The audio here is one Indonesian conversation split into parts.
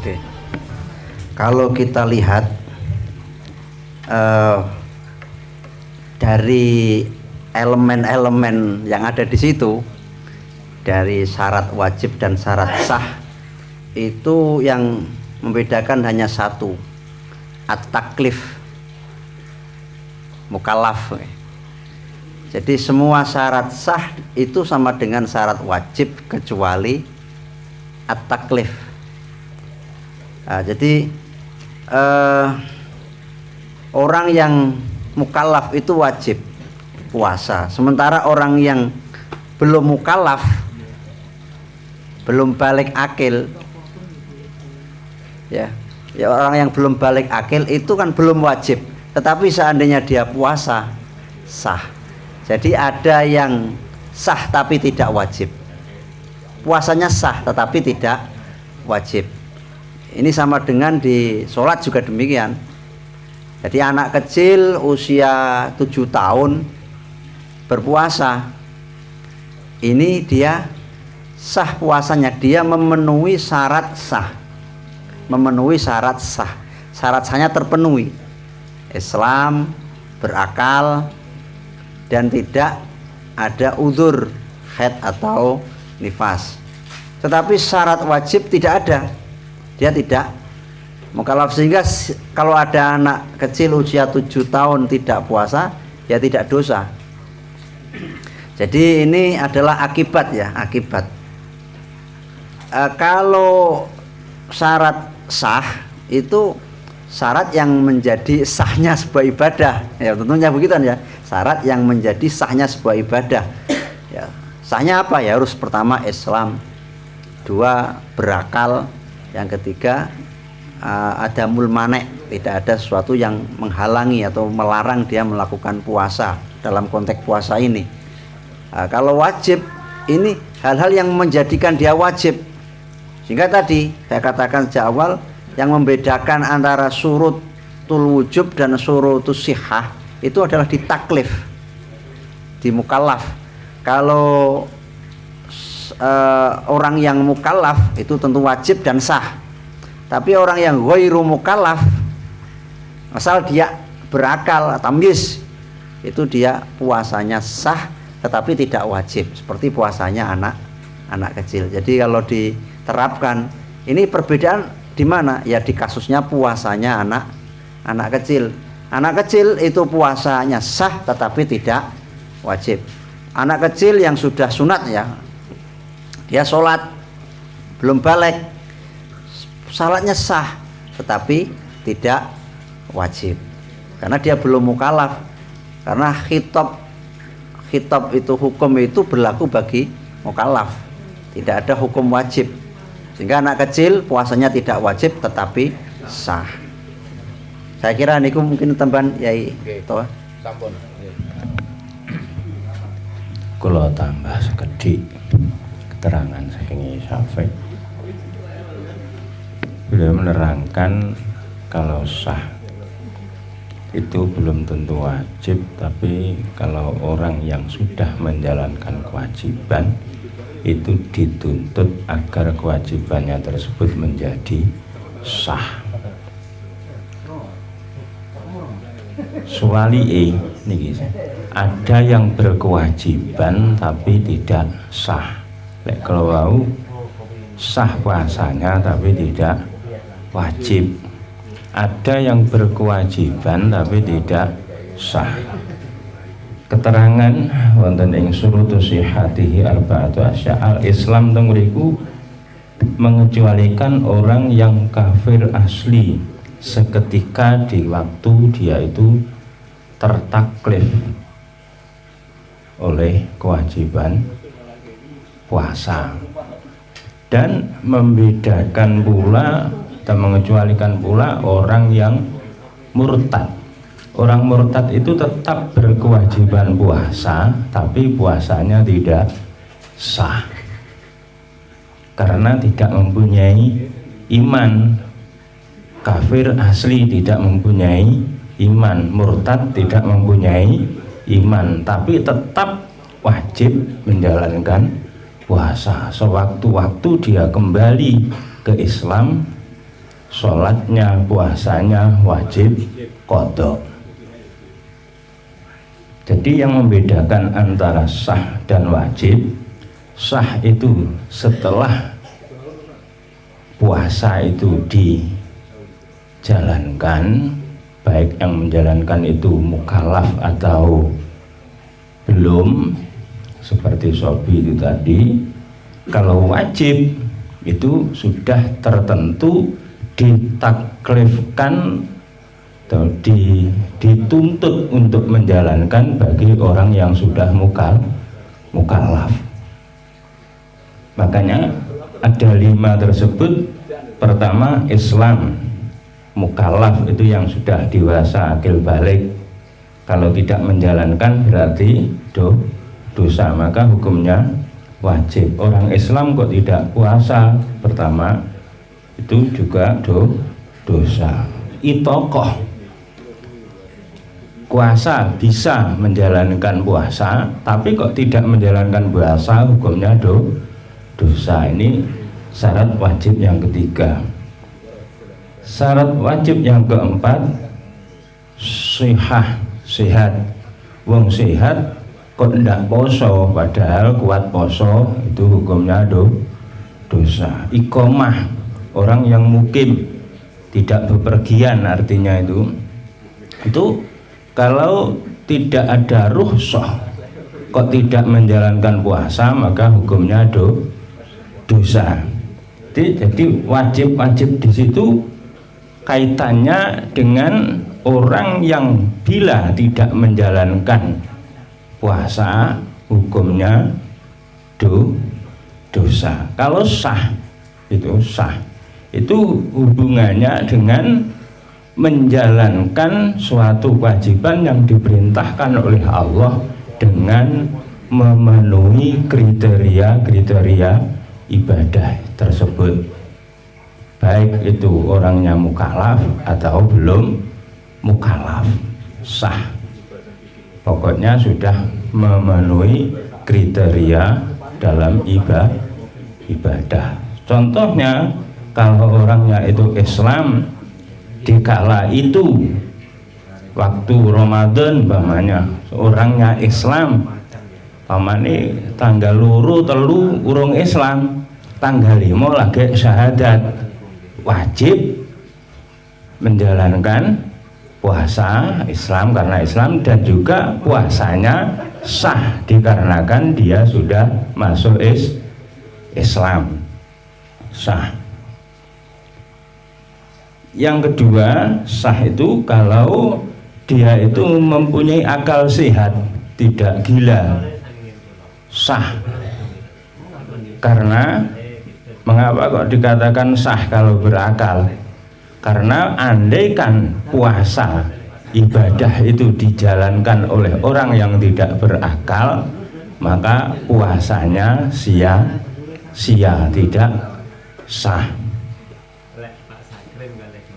Oke. Kalau kita lihat dari elemen-elemen yang ada di situ, dari syarat wajib dan syarat sah, itu yang membedakan hanya satu, at-taklif, mukallaf. Jadi semua syarat sah itu sama dengan syarat wajib kecuali at-taklif. Nah, jadi orang yang mukallaf itu wajib puasa, sementara orang yang belum mukallaf, belum balik akil, ya orang yang belum balik akil itu kan belum wajib, tetapi seandainya dia puasa sah. Jadi ada yang sah tapi tidak wajib, puasanya sah tetapi tidak wajib. Ini sama dengan di sholat juga demikian. Jadi anak kecil usia 7 tahun berpuasa, ini dia sah puasanya, dia memenuhi syarat sah, memenuhi syarat sah, syarat sahnya terpenuhi, Islam, berakal, dan tidak ada uzur haid atau nifas. Tetapi syarat wajib tidak ada, dia tidak mukallaf, sehingga kalau ada anak kecil usia 7 tahun tidak puasa, ya tidak dosa. Jadi ini adalah akibat, ya, akibat. Kalau syarat sah itu syarat yang menjadi sahnya sebuah ibadah, ya tentunya begitu ya, syarat yang menjadi sahnya sebuah ibadah. Ya, sahnya apa? Ya harus pertama Islam, 2 berakal, yang ketiga ada mulmanek, tidak ada sesuatu yang menghalangi atau melarang dia melakukan puasa dalam konteks puasa ini. Kalau wajib ini hal-hal yang menjadikan dia wajib, sehingga tadi saya katakan sejak awal yang membedakan antara syurutul wujub dan syurutus sihah itu adalah di taklif, di mukallaf. Kalau orang yang mukallaf itu tentu wajib dan sah, tapi orang yang ghairu mukallaf, asal dia berakal, tamyiz, itu dia puasanya sah tetapi tidak wajib, seperti puasanya anak kecil. Jadi kalau diterapkan ini perbedaan di mana? Ya di kasusnya puasanya anak kecil. Anak kecil itu puasanya sah tetapi tidak wajib. Anak kecil yang sudah sunat, ya, dia sholat belum balik, salatnya sah tetapi tidak wajib karena dia belum mukallaf. Karena khitab itu, hukum itu berlaku bagi mukallaf, tidak ada hukum wajib, sehingga anak kecil puasanya tidak wajib tetapi sah. Saya kira niku mungkin tambahan Yai. Toh sampun. Kula tambah sekedhik keterangan saking Syafi'i. Beliau menerangkan kalau sah itu belum tentu wajib, tapi kalau orang yang sudah menjalankan kewajiban itu dituntut agar kewajibannya tersebut menjadi sah. Suwali niki, ada yang berkewajiban tapi tidak sah. Lek kalau mau sah puasanya tapi tidak wajib. Ada yang berkewajiban tapi tidak sah. Keterangan wonten ing surutus sihatihi arba'atu asya. Islam teng mriku mengecualikan orang yang kafir asli seketika di waktu dia itu tertaklif oleh kewajiban puasa, dan membedakan pula dan mengecualikan pula orang yang murtad. Orang murtad itu tetap berkewajiban puasa tapi puasanya tidak sah karena tidak mempunyai iman. Kafir asli tidak mempunyai iman, murtad tidak mempunyai iman, tapi tetap wajib menjalankan puasa. Sewaktu-waktu dia kembali ke Islam, sholatnya, puasanya wajib qadha. Jadi yang membedakan antara sah dan wajib, sah itu setelah puasa itu dijalankan, baik yang menjalankan itu mukallaf atau belum, seperti Sobi itu tadi. Kalau wajib itu sudah tertentu, ditaklifkan atau dituntut untuk menjalankan bagi orang yang sudah mukallaf. Makanya ada 5 tersebut. Pertama, Islam, mukallaf itu yang sudah dewasa akil balik. Kalau tidak menjalankan berarti dosa, maka hukumnya wajib. Orang Islam kok tidak puasa, pertama itu juga dosa. Itokoh puasa bisa menjalankan puasa, tapi kok tidak menjalankan puasa, hukumnya dosa. Ini syarat wajib yang ketiga. Syarat wajib yang keempat, sehat. Wong sehat kok ndak poso, padahal kuat poso, itu hukumnya dosa. Iqomah, orang yang mukim, tidak bepergian, artinya itu kalau tidak ada rukhsah kok tidak menjalankan puasa, maka hukumnya dosa. Jadi wajib-wajib di situ kaitannya dengan orang yang bila tidak menjalankan puasa, hukumnya dosa. Kalau sah itu hubungannya dengan menjalankan suatu kewajiban yang diperintahkan oleh Allah dengan memenuhi kriteria ibadah tersebut, baik itu orangnya mukallaf atau belum mukallaf, sah. Pokoknya sudah memenuhi kriteria dalam ibadah. Contohnya, kalau orangnya itu Islam, dikala itu waktu Ramadan, umpamanya orangnya Islam, umpamanya tanggal 2, 3 urung Islam, tanggal 5 lagi syahadat, wajib menjalankan puasa Islam karena Islam, dan juga puasanya sah dikarenakan dia sudah masuk Islam, sah. Yang kedua, sah itu kalau dia itu mempunyai akal sehat, tidak gila, sah. Karena mengapa kok dikatakan sah kalau berakal? Karena andaikan puasa ibadah itu dijalankan oleh orang yang tidak berakal, maka puasanya sia-sia, tidak sah.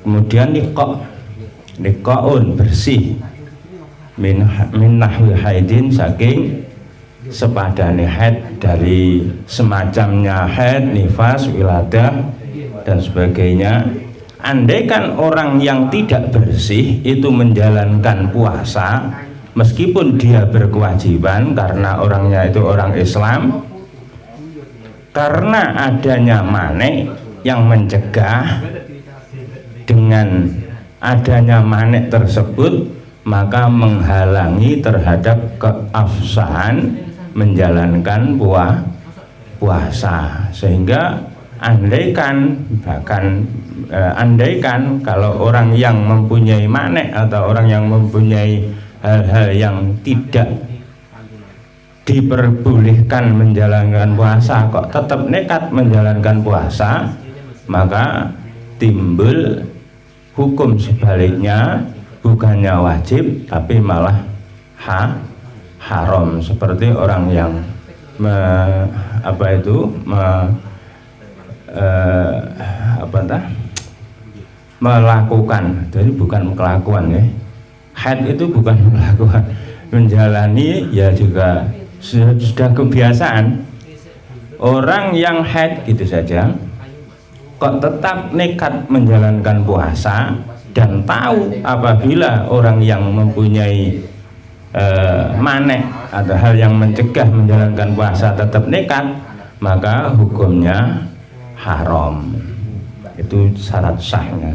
Kemudian niqaun, bersih, min nahwi haidin, saking sepadane haid, dari semacamnya haid, nifas, wiladah dan sebagainya. Andaikan orang yang tidak bersih itu menjalankan puasa, meskipun dia berkewajiban karena orangnya itu orang Islam, karena adanya manik yang mencegah, dengan adanya manik tersebut maka menghalangi terhadap keabsahan menjalankan puasa. Sehingga andaikan kalau orang yang mempunyai manik atau orang yang mempunyai hal-hal yang tidak diperbolehkan menjalankan puasa kok tetap nekat menjalankan puasa, maka timbul hukum sebaliknya, bukannya wajib tapi malah haram, seperti orang yang melakukan, jadi bukan kelakuan ya, haid itu bukan melakukan, menjalani ya juga sudah kebiasaan. Orang yang haid gitu saja kok tetap nekat menjalankan puasa, dan tahu apabila orang yang mempunyai manek atau hal yang mencegah menjalankan puasa tetap nekat, maka hukumnya haram. Itu syarat sahnya.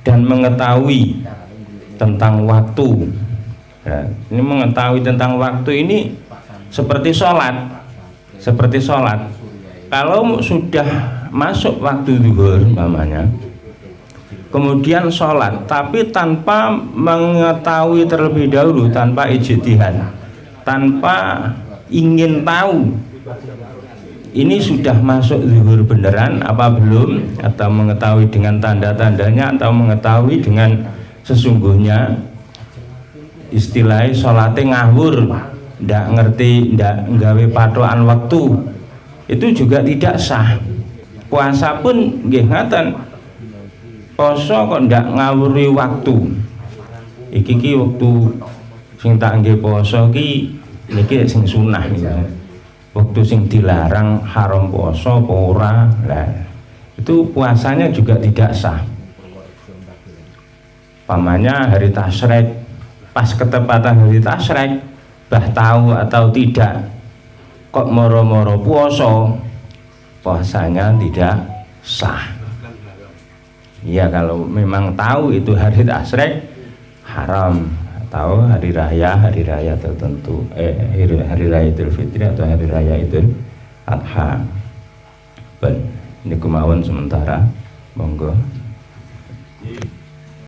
Dan mengetahui tentang waktu. Ya, ini mengetahui tentang waktu ini seperti sholat. Kalau sudah masuk waktu zuhur namanya, kemudian sholat, tapi tanpa mengetahui terlebih dahulu, tanpa ijtihad, tanpa ingin tahu ini sudah masuk zuhur beneran apa belum, atau mengetahui dengan tanda-tandanya, atau mengetahui dengan sesungguhnya, istilahnya sholatnya ngawur, ndak ngerti, ndak nggawe patokan waktu, itu juga tidak sah. Puasa pun nggih ngaten, poso kok ndak ngawuri waktu. Iki waktu sing tak nggih poso ki niki sing sunah ya. Waktu sing dilarang haram poso apa ora, lah itu puasanya juga tidak sah. Pamannya hari tasyrik, pas ketepatan hari tasyrik, bah tahu atau tidak kok moro-moro puasa, puasanya tidak sah. Ya kalau memang tahu itu hari tasyrik haram, atau hari raya tertentu, hari raya Idul Fitri atau hari raya Idul Adha. Ben, ini kemauan sementara, monggo.